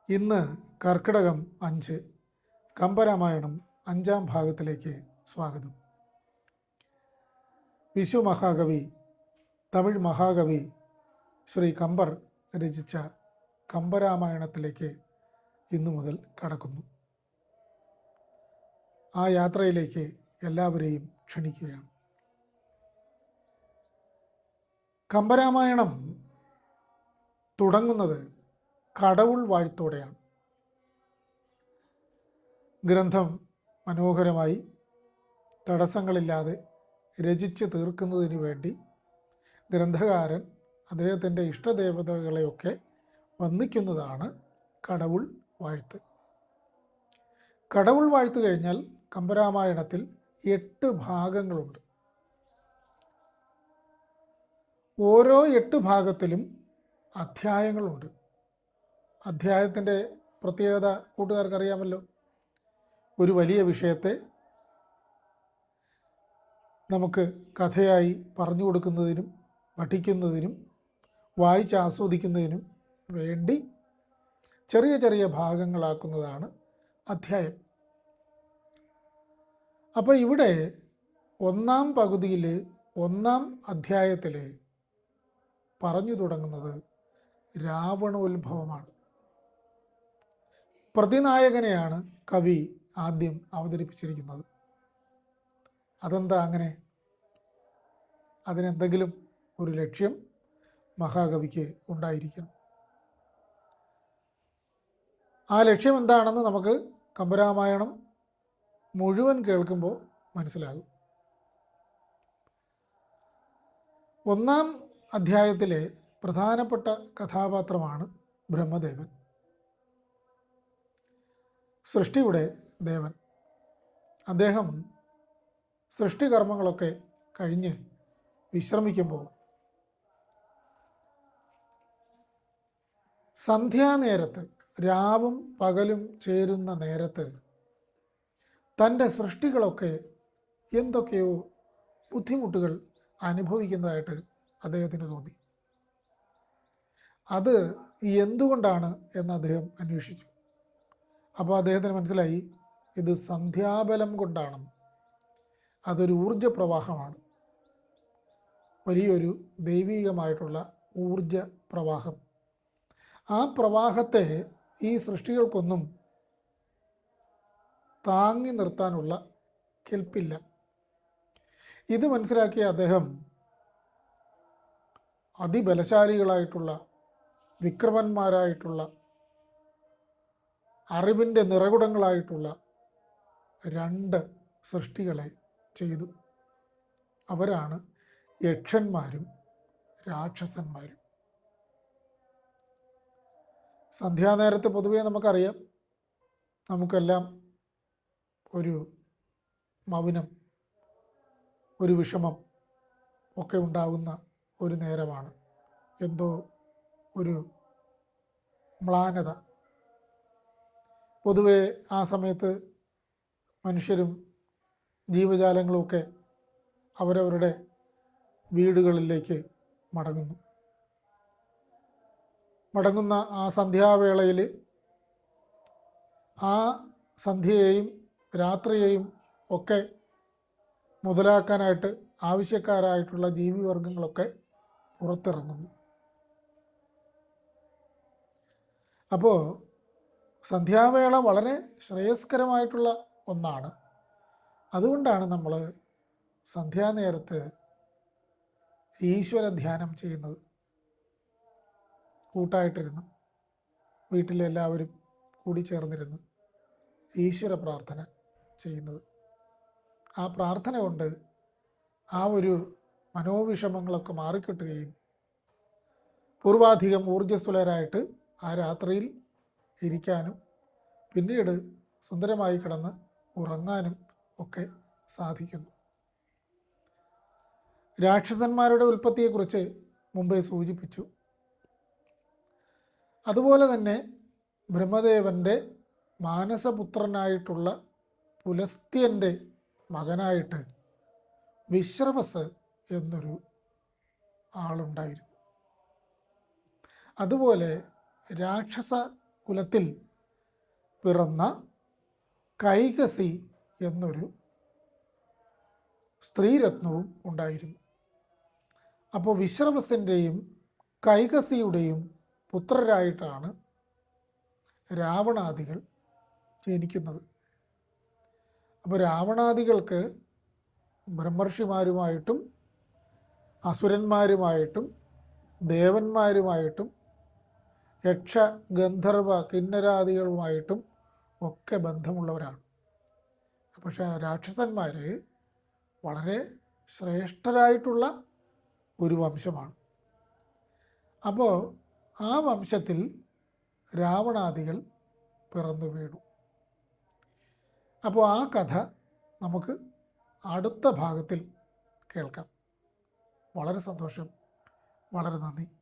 ഇന്ന് കർക്കിടകം 5 കമ്പരാമായണം 5-ാം ഭാഗത്തിലേക്ക് സ്വാഗതം. വിശ്വമഹാകവി, തമിഴ് മഹാകവി ശ്രീ കമ്പർ രചിച്ച കമ്പരാമായണത്തിലേക്ക് ഇന്നു മുതൽ കടക്കുന്നു. ആ യാത്രയിലേക്ക് എല്ലാവരെയും ക്ഷണിക്കുകയാണ്. കമ്പരാമായണം തുടങ്ങുന്നത് കടവുൾ വാഴ്ത്തോടെയാണ്. ഗ്രന്ഥം മനോഹരമായി തടസ്സങ്ങളില്ലാതെ രചിച്ച് തീർക്കുന്നതിന് വേണ്ടി ഗ്രന്ഥകാരൻ അദ്ദേഹത്തിൻ്റെ ഇഷ്ടദേവതകളെയൊക്കെ വന്ദിക്കുന്നതാണ് കടവുൾ വാഴ്ത്ത്. കടവുൾ വാഴ്ത്ത് കഴിഞ്ഞാൽ കമ്പരാമായണത്തിൽ 8 ഭാഗങ്ങളുണ്ട്. ഓരോ 8 ഭാഗത്തിലും അധ്യായങ്ങളുണ്ട്. അധ്യായത്തിൻ്റെ പ്രത്യേകത കൂട്ടുകാർക്കറിയാമല്ലോ. ഒരു വലിയ വിഷയത്തെ നമുക്ക് കഥയായി പറഞ്ഞു കൊടുക്കുന്നതിനും പഠിക്കുന്നതിനും വായിച്ച് ആസ്വദിക്കുന്നതിനും വേണ്ടി ചെറിയ ചെറിയ ഭാഗങ്ങളാക്കുന്നതാണ് അധ്യായം. അപ്പോൾ ഇവിടെ 1-ാം പകുതിയിൽ 1-ാം അധ്യായത്തിൽ പറഞ്ഞു തുടങ്ങുന്നത് രാവണോത്ഭവമാണ്. പ്രതിനായകനെയാണ് കവി ആദ്യം അവതരിപ്പിച്ചിരിക്കുന്നത്. അതെന്താ അങ്ങനെ? അതിനെന്തെങ്കിലും ഒരു ലക്ഷ്യം മഹാകവിക്ക് ഉണ്ടായിരിക്കണം. ആ ലക്ഷ്യം എന്താണെന്ന് നമുക്ക് കമ്പരാമായണം മുഴുവൻ കേൾക്കുമ്പോൾ മനസ്സിലാകും. 1-ാം അധ്യായത്തിലെ പ്രധാനപ്പെട്ട കഥാപാത്രമാണ് ബ്രഹ്മദേവൻ, സൃഷ്ടിയുടെ ദേവൻ. അദ്ദേഹം സൃഷ്ടികർമ്മങ്ങളൊക്കെ കഴിഞ്ഞ് വിശ്രമിക്കുമ്പോൾ സന്ധ്യാനേരത്ത്, രാവും പകലും ചേരുന്ന നേരത്ത് തൻ്റെ സൃഷ്ടികളൊക്കെ എന്തൊക്കെയോ ബുദ്ധിമുട്ടുകൾ അനുഭവിക്കുന്നതായിട്ട് അദ്ദേഹത്തിന് തോന്നി. അത് എന്തുകൊണ്ടാണ് എന്ന് അദ്ദേഹം അന്വേഷിച്ചു. അപ്പോൾ അദ്ദേഹത്തിന് മനസ്സിലായി, ഇത് സന്ധ്യാബലം കൊണ്ടാണ്. അതൊരു ഊർജ പ്രവാഹമാണ്, വലിയൊരു ദൈവീകമായിട്ടുള്ള ഊർജ പ്രവാഹം. ആ പ്രവാഹത്തെ ഈ സൃഷ്ടികൾക്കൊന്നും താങ്ങി നിർത്താനുള്ള കെൽപ്പില്ല. ഇത് മനസ്സിലാക്കിയ അദ്ദേഹം അതിബലശാലികളായിട്ടുള്ള, വിക്രമന്മാരായിട്ടുള്ള, അറിവിൻ്റെ നിറകുടങ്ങളായിട്ടുള്ള 2 സൃഷ്ടികളെ ചെയ്തു. അവരാണ് യക്ഷന്മാരും രാക്ഷസന്മാരും. സന്ധ്യാനേരത്ത് പൊതുവേ നമുക്കറിയാം, നമുക്കെല്ലാം ഒരു മൗനം, ഒരു വിഷമം ഒക്കെ ഉണ്ടാകുന്ന ഒരു നേരമാണ്. എന്തോ ഒരു മ്ലാനത. പൊതുവെ ആ സമയത്ത് മനുഷ്യരും ജീവജാലങ്ങളുമൊക്കെ അവരവരുടെ വീടുകളിലേക്ക് മടങ്ങുന്ന ആ സന്ധ്യാവേളയിൽ ആ സന്ധ്യയെയും രാത്രിയെയും ഒക്കെ മുതലാക്കാനായിട്ട് ആവശ്യക്കാരായിട്ടുള്ള ജീവിവർഗങ്ങളൊക്കെ പുറത്തിറങ്ങുന്നു. അപ്പോൾ സന്ധ്യാവേള വളരെ ശ്രേയസ്കരമായിട്ടുള്ള ഒന്നാണ്. അതുകൊണ്ടാണ് നമ്മൾ സന്ധ്യാനേരത്ത് ഈശ്വര ധ്യാനം ചെയ്യുന്നത്. കൂട്ടായിട്ടിരുന്ന് വീട്ടിലെല്ലാവരും കൂടി ചേർന്നിരുന്ന് ഈശ്വര പ്രാർത്ഥന ചെയ്യുന്നത്. ആ പ്രാർത്ഥന കൊണ്ട് ആ ഒരു മനോവിഷമങ്ങളൊക്കെ മാറിക്കിട്ടുകയും പൂർവാധികം ഊർജ്ജസ്വലരായിട്ട് ആ രാത്രിയിൽ ഇരിക്കാനും പിന്നീട് സുന്ദരമായി കിടന്ന് ഉറങ്ങാനും ഒക്കെ സാധിക്കുന്നു. രാക്ഷസന്മാരുടെ ഉൽപ്പത്തിയെക്കുറിച്ച് മുമ്പേ സൂചിപ്പിച്ചു. അതുപോലെ തന്നെ ബ്രഹ്മദേവൻ്റെ മാനസപുത്രനായിട്ടുള്ള പുലസ്ത്യൻ്റെ മകനായിട്ട് വിശ്രവസ് എന്നൊരു ആളുണ്ടായിരുന്നു. അതുപോലെ രാക്ഷസ കുലത്തിൽ പിറന്ന കൈകസി എന്നൊരു സ്ത്രീരത്നവും ഉണ്ടായിരുന്നു. അപ്പോൾ വിശ്രവസൻ്റെയും കൈകസിയുടെയും പുത്രരായിട്ടാണ് രാവണാദികൾ ജനിക്കുന്നത്. അപ്പോൾ രാവണാദികൾക്ക് ബ്രഹ്മർഷിമാരുമായിട്ടും അസുരന്മാരുമായിട്ടും ദേവന്മാരുമായിട്ടും യക്ഷ ഗന്ധർവ കിന്നരാദികളുമായിട്ടും ഒക്കെ ബന്ധമുള്ളവരാണ്. പക്ഷേ രാക്ഷസന്മാർ വളരെ ശ്രേഷ്ഠരായിട്ടുള്ള ഒരു വംശമാണ്. അപ്പോൾ ആ വംശത്തിൽ രാവണാദികൾ പിറന്നു വീണു. അപ്പോൾ ആ കഥ നമുക്ക് അടുത്ത ഭാഗത്തിൽ കേൾക്കാം. വളരെ സന്തോഷം. വളരെ നന്ദി.